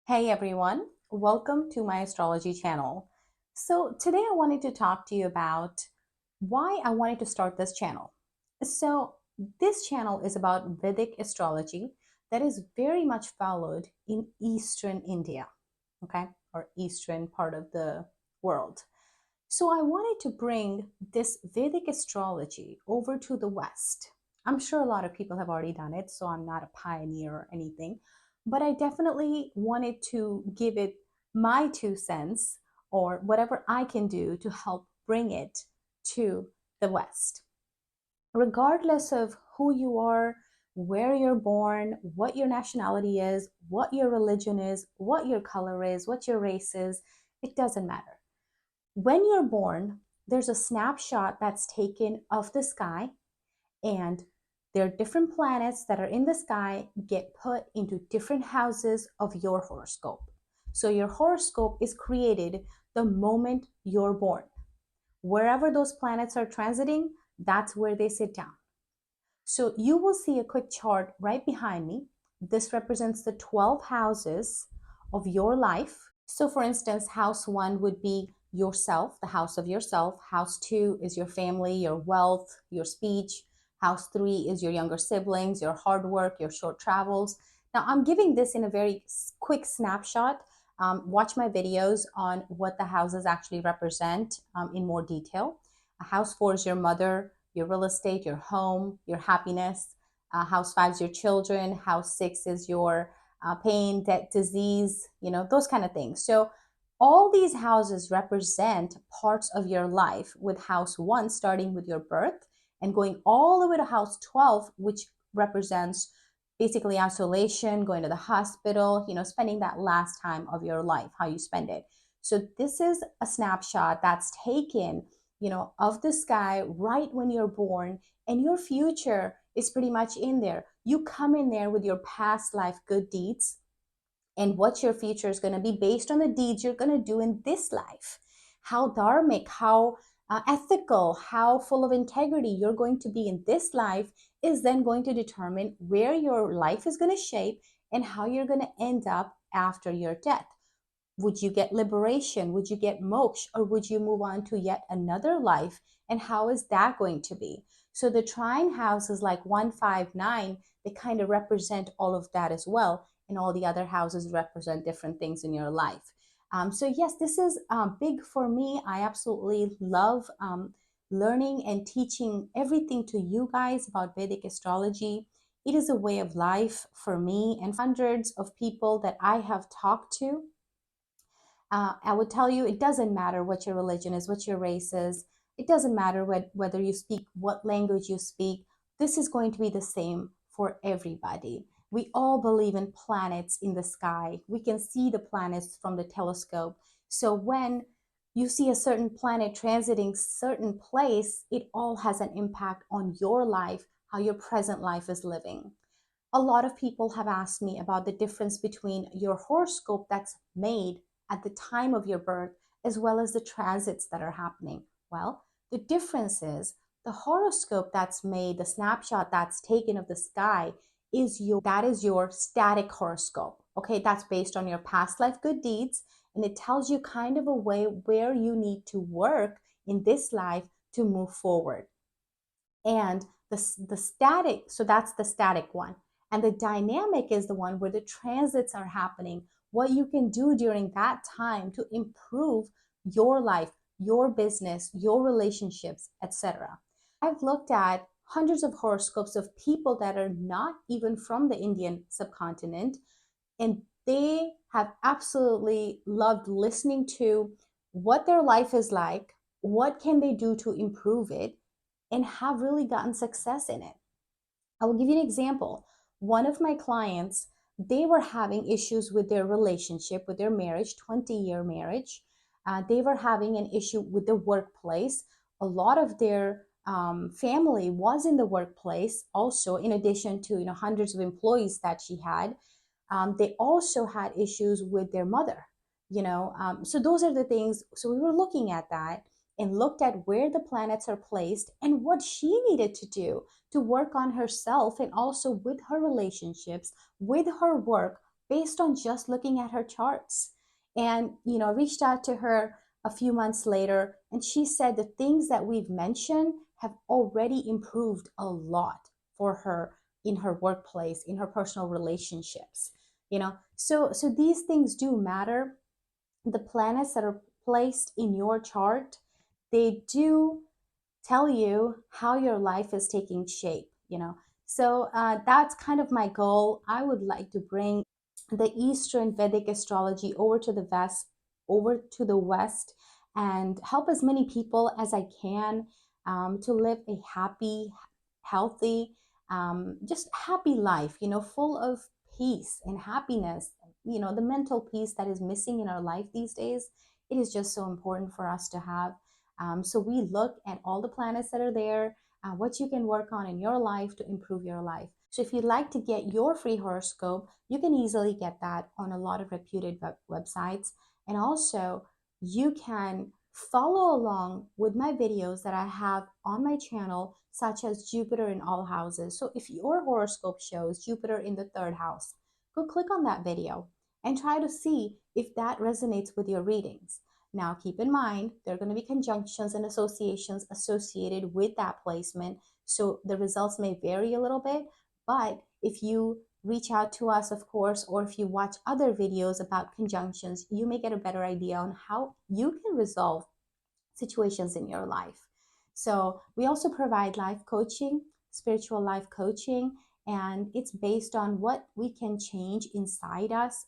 Hey everyone, welcome to my astrology channel. So, today I wanted to talk to you about why I wanted to start this channel. So, this channel is about Vedic astrology that is very much followed in Eastern India, okay, or Eastern part of the world. So, I wanted to bring this Vedic astrology over to the West. I'm sure a lot of people have already done it, so I'm not a pioneer or anything, but I definitely wanted to give it my 2 cents or whatever I can do to help bring it to the West. Regardless of who you are, where you're born, what your nationality is, what your religion is, what your color is, what your race is, it doesn't matter. When you're born, there's a snapshot that's taken of the sky, and there are different planets that are in the sky get put into different houses of your horoscope. So your horoscope is created the moment you're born. Wherever those planets are transiting, that's where they sit down. So you will see a quick chart right behind me. This represents the 12 houses of your life. So for instance, house one would be yourself, the house of yourself. House two is your family, your wealth, your speech. House three is your younger siblings, your hard work, your short travels. Now I'm giving this in a very quick snapshot. Watch my videos on what the houses actually represent in more detail. House four is your mother, your real estate, your home, your happiness. House five is your children. House six is your pain, debt, disease, those kind of things. So all these houses represent parts of your life, with house one starting with your birth and going all the way to house 12, which represents basically isolation, going to the hospital, spending that last time of your life, how you spend it. So this is a snapshot that's taken, of the sky right when you're born, and your future is pretty much in there. You come in there with your past life good deeds, and what your future is going to be based on the deeds you're going to do in this life. How dharmic, how ethical, how full of integrity you're going to be in this life is then going to determine where your life is going to shape and how you're going to end up after your death. Would you get liberation? Would you get moksha? Or would you move on to yet another life? And how is that going to be? So the trine houses like 159, they kind of represent all of that as well. And all the other houses represent different things in your life. So yes, this is big for me. I absolutely love learning and teaching everything to you guys about Vedic astrology. It is a way of life for me and hundreds of people that I have talked to. I would tell you, it doesn't matter what your religion is, what your race is. It doesn't matter whether you speak, what language you speak. This is going to be the same for everybody. We all believe in planets in the sky. We can see the planets from the telescope. So when you see a certain planet transiting certain place, it all has an impact on your life, how your present life is living. A lot of people have asked me about the difference between your horoscope that's made at the time of your birth as well as the transits that are happening. Well, the difference is the horoscope that's made, the snapshot that's taken of the sky, is your static horoscope. Okay, that's based on your past life good deeds, and it tells you kind of a way where you need to work in this life to move forward. And the static, so that's the static one. And the dynamic is the one where the transits are happening, what you can do during that time to improve your life, your business, your relationships, etc. I've looked at hundreds of horoscopes of people that are not even from the Indian subcontinent, and they have absolutely loved listening to what their life is like, what can they do to improve it, and have really gotten success in it. I will give you an example. One of my clients, they were having issues with their relationship, with their marriage, 20-year marriage. They were having an issue with the workplace. A lot of their family was in the workplace also, in addition to hundreds of employees that she had. They also had issues with their mother. So those are the things. So we were looking at that and looked at where the planets are placed and what she needed to do to work on herself and also with her relationships, with her work, based on just looking at her charts. And, reached out to her a few months later, and she said the things that we've mentioned have already improved a lot for her in her workplace, in her personal relationships. So these things do matter. The planets that are placed in your chart, they do tell you how your life is taking shape. So that's kind of my goal. I would like to bring the Eastern Vedic astrology over to the West, and help as many people as I can to live a happy, healthy, just happy life, full of peace and happiness. The mental peace that is missing in our life these days, it is just so important for us to have. So we look at all the planets that are there, what you can work on in your life to improve your life. So if you'd like to get your free horoscope, you can easily get that on a lot of reputed websites. And also, you can follow along with my videos that I have on my channel, such as Jupiter in all houses. So if your horoscope shows Jupiter in the third house, go click on that video and try to see if that resonates with your readings. Now, keep in mind, there are going to be conjunctions and associations associated with that placement. So the results may vary a little bit, but if you reach out to us, of course, or if you watch other videos about conjunctions, you may get a better idea on how you can resolve situations in your life. So we also provide life coaching, spiritual life coaching, and it's based on what we can change inside us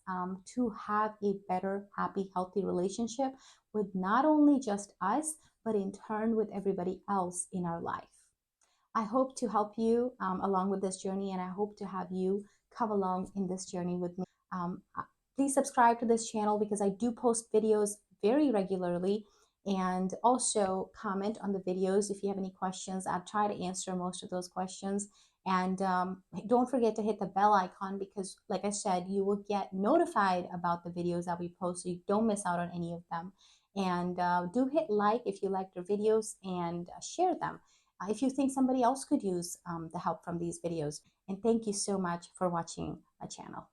to have a better, happy, healthy relationship with not only just us, but in turn with everybody else in our life. I hope to help you along with this journey, and I hope to have you come along in this journey with me. Please subscribe to this channel because I do post videos very regularly, and also comment on the videos if you have any questions. I'll try to answer most of those questions. And don't forget to hit the bell icon because, like I said, you will get notified about the videos that we post so you don't miss out on any of them. And do hit like if you like the videos, and share them if you think somebody else could use the help from these videos. And thank you so much for watching my channel.